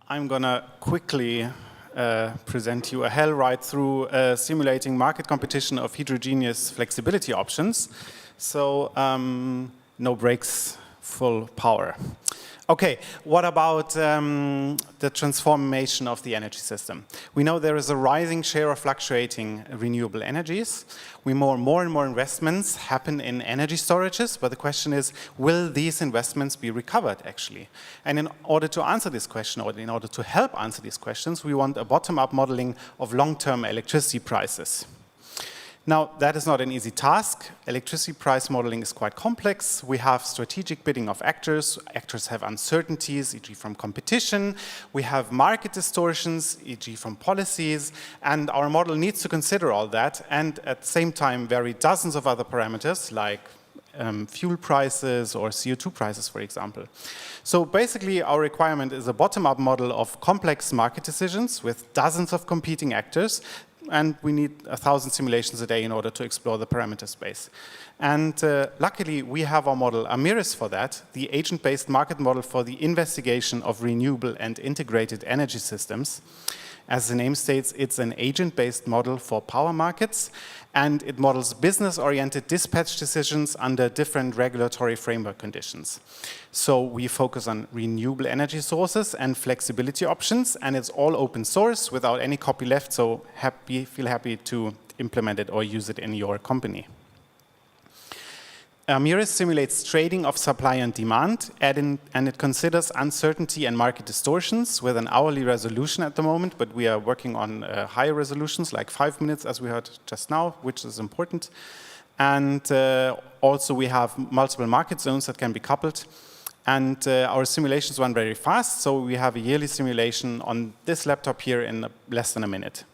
I'm going to quickly present you a hell ride through simulating market competition of heterogeneous flexibility options. So no brakes, full power. Okay, what about the transformation of the energy system? We know there is a rising share of fluctuating renewable energies. More and more investments happen in energy storages, but the question is, will these investments be recovered actually? And in order to answer this question, or in order to help answer these questions, we want a bottom-up modeling of long-term electricity prices. Now, that is not an easy task. Electricity price modeling is quite complex. We have strategic bidding of actors. Actors have uncertainties, e.g. from competition. We have market distortions, e.g. from policies. And our model needs to consider all that and at the same time vary dozens of other parameters like fuel prices or CO2 prices, for example. So basically, our requirement is a bottom-up model of complex market decisions with dozens of competing actors. And we need 1,000 simulations a day in order to explore the parameter space. And luckily, we have our model AMIRIS for that, the agent-based market model for the investigation of renewable and integrated energy systems. As the name states, it's an agent-based model for power markets, and it models business-oriented dispatch decisions under different regulatory framework conditions. So we focus on renewable energy sources and flexibility options, and it's all open source without any copy left, so feel happy to implement it or use it in your company. AMIRIS simulates trading of supply and demand, and it considers uncertainty and market distortions with an hourly resolution at the moment, but we are working on higher resolutions, like 5 minutes, as we heard just now, which is important. And also we have multiple market zones that can be coupled. And our simulations run very fast, so we have a yearly simulation on this laptop here in less than a minute.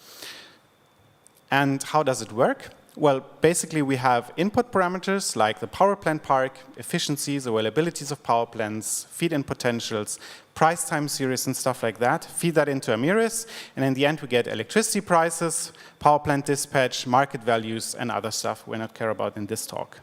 And how does it work? Well, basically we have input parameters like the power plant park, efficiencies, availabilities of power plants, feed-in potentials, price time series and stuff like that. Feed that into AMIRIS, and in the end we get electricity prices, power plant dispatch, market values, and other stuff we not care about in this talk.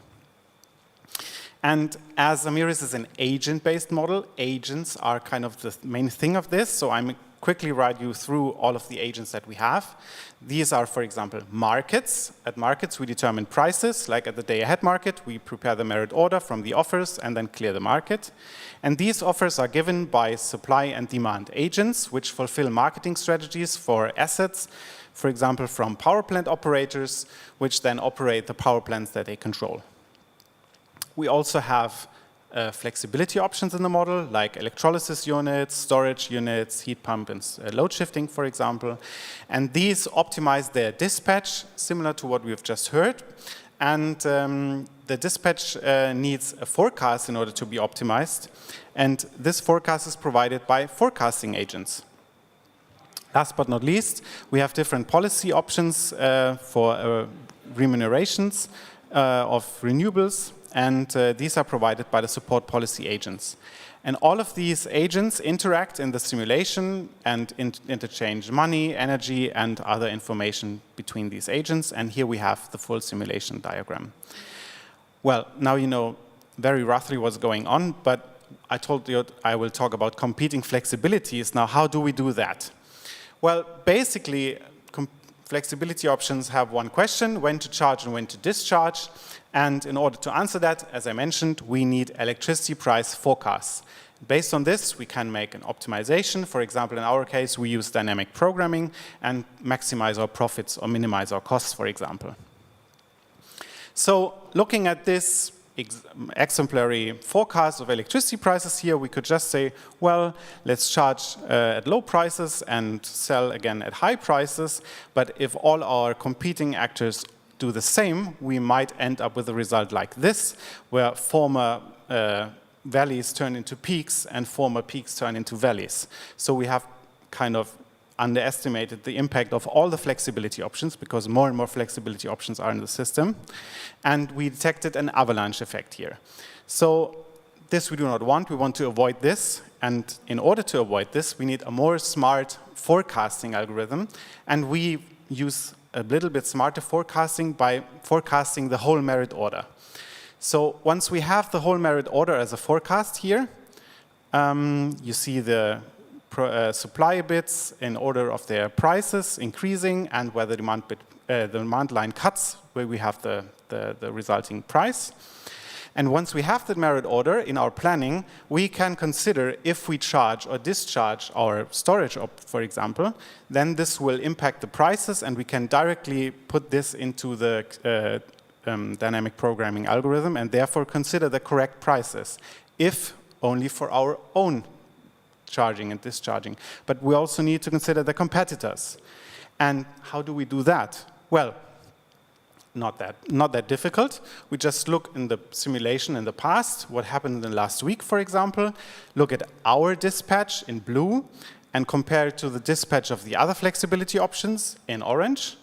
And as AMIRIS is an agent-based model, agents are kind of the main thing of this, so I'm quickly ride you through all of the agents that we have. These are, for example, markets. At markets, we determine prices, like at the day-ahead market, we prepare the merit order from the offers and then clear the market. And these offers are given by supply and demand agents, which fulfill marketing strategies for assets, for example, from power plant operators, which then operate the power plants that they control. We also have flexibility options in the model, like electrolysis units, storage units, heat pump, and load shifting, for example. And these optimize their dispatch, similar to what we've just heard. And the dispatch needs a forecast in order to be optimized. And this forecast is provided by forecasting agents. Last but not least, we have different policy options for remunerations of renewables. And these are provided by the support policy agents. And all of these agents interact in the simulation and interchange money, energy, and other information between these agents. And here we have the full simulation diagram. Well, now you know very roughly what's going on, but I told you I will talk about competing flexibilities. Now, how do we do that? Well, basically, flexibility options have one question: when to charge and when to discharge. And in order to answer that, as I mentioned, we need electricity price forecasts. Based on this, we can make an optimization. For example, in our case, we use dynamic programming and maximize our profits or minimize our costs, for example. So looking at this exemplary forecast of electricity prices here, we could just say, well, let's charge at low prices and sell again at high prices. But if all our competing actors do the same, we might end up with a result like this, where former valleys turn into peaks and former peaks turn into valleys. So we have kind of underestimated the impact of all the flexibility options, because more and more flexibility options are in the system. And we detected an avalanche effect here. So this we do not want. We want to avoid this. And in order to avoid this, we need a more smart forecasting algorithm. And we use a little bit smarter forecasting by forecasting the whole merit order. So once we have the whole merit order as a forecast here, you see the supply bits in order of their prices increasing and where the demand line cuts, where we have the resulting price. And once we have the merit order in our planning, we can consider if we charge or discharge our storage, for example, then this will impact the prices, and we can directly put this into the dynamic programming algorithm and therefore consider the correct prices, if only for our own charging and discharging. But we also need to consider the competitors. And how do we do that? Well, not that difficult. We just look in the simulation in the past, what happened in the last week, for example, look at our dispatch in blue and compare it to the dispatch of the other flexibility options in orange.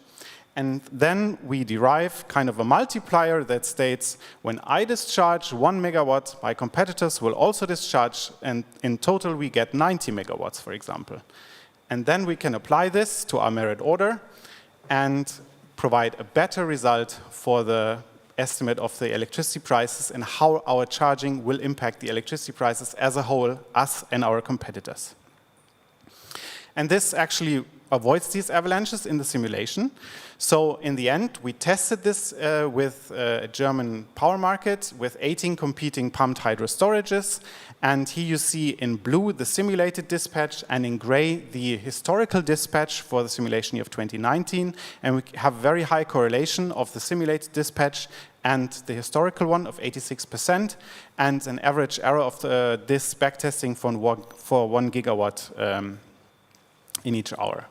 And then we derive kind of a multiplier that states when I discharge 1 megawatt, my competitors will also discharge, and in total we get 90 megawatts, for example. And then we can apply this to our merit order and provide a better result for the estimate of the electricity prices and how our charging will impact the electricity prices as a whole, us and our competitors. And this actually avoids these avalanches in the simulation. So in the end, we tested this with a German power market with 18 competing pumped hydro storages. And here you see in blue the simulated dispatch, and in gray the historical dispatch for the simulation year of 2019. And we have very high correlation of the simulated dispatch and the historical one of 86%, and an average error of this backtesting for 1 gigawatt in each hour.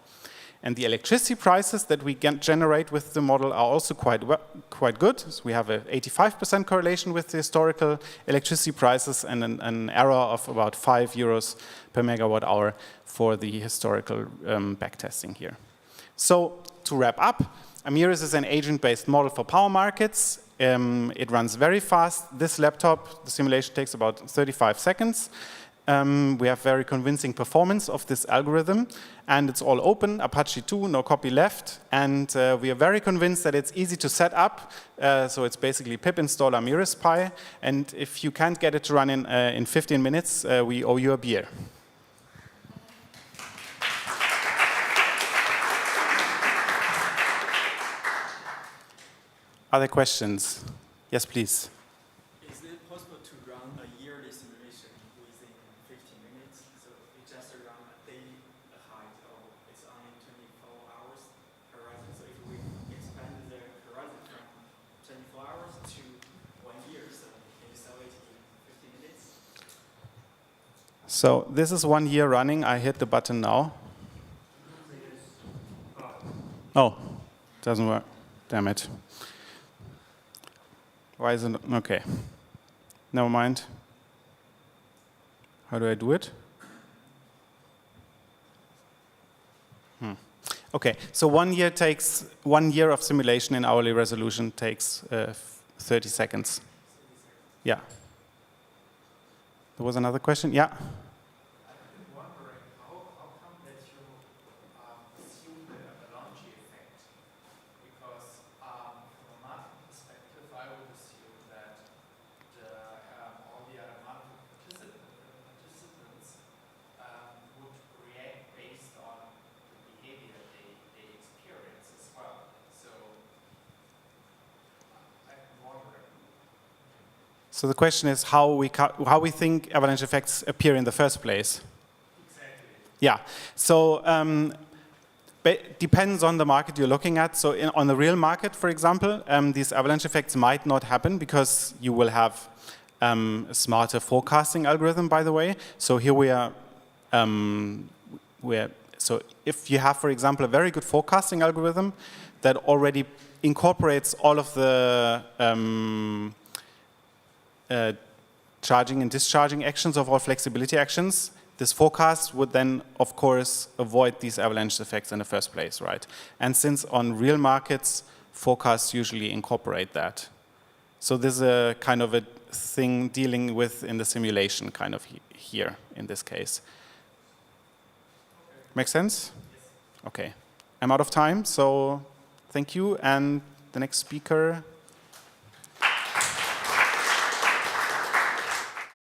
And the electricity prices that we generate with the model are also quite good. So we have an 85% correlation with the historical electricity prices and an error of about 5 euros per megawatt hour for the historical backtesting here. So to wrap up, AMIRIS is an agent-based model for power markets. It runs very fast. This laptop, the simulation takes about 35 seconds. We have very convincing performance of this algorithm, and it's all open, Apache 2, no copy left, and we are very convinced that it's easy to set up, so it's basically pip install AMIRIS Pi, and if you can't get it to run in 15 minutes, we owe you a beer. Other questions? Yes, please. Is it possible to run a yearly simulation within 15 minutes? So it just run a day height, or it's only 24 hours horizon. So if we expand the horizon from 24 hours to 1 year, so can you solve it in 15 minutes? So this is 1 year running. I hit the button now. Oh, doesn't work. Damn it. Why isn't it? Okay. Never mind. How do I do it? Okay, so 1 year takes 1 year of simulation in hourly resolution takes 30 seconds. Yeah. There was another question? Yeah. So the question is how we think avalanche effects appear in the first place. Exactly. Yeah. So depends on the market you're looking at. So on the real market, for example, these avalanche effects might not happen because you will have a smarter forecasting algorithm, by the way. So here we are. So if you have, for example, a very good forecasting algorithm that already incorporates all of the charging and discharging actions of all flexibility actions, this forecast would then, of course, avoid these avalanche effects in the first place, right? And since on real markets, forecasts usually incorporate that. So this is a kind of a thing dealing with in the simulation kind of here in this case. Make sense? Yes. Okay. I'm out of time, so thank you. And the next speaker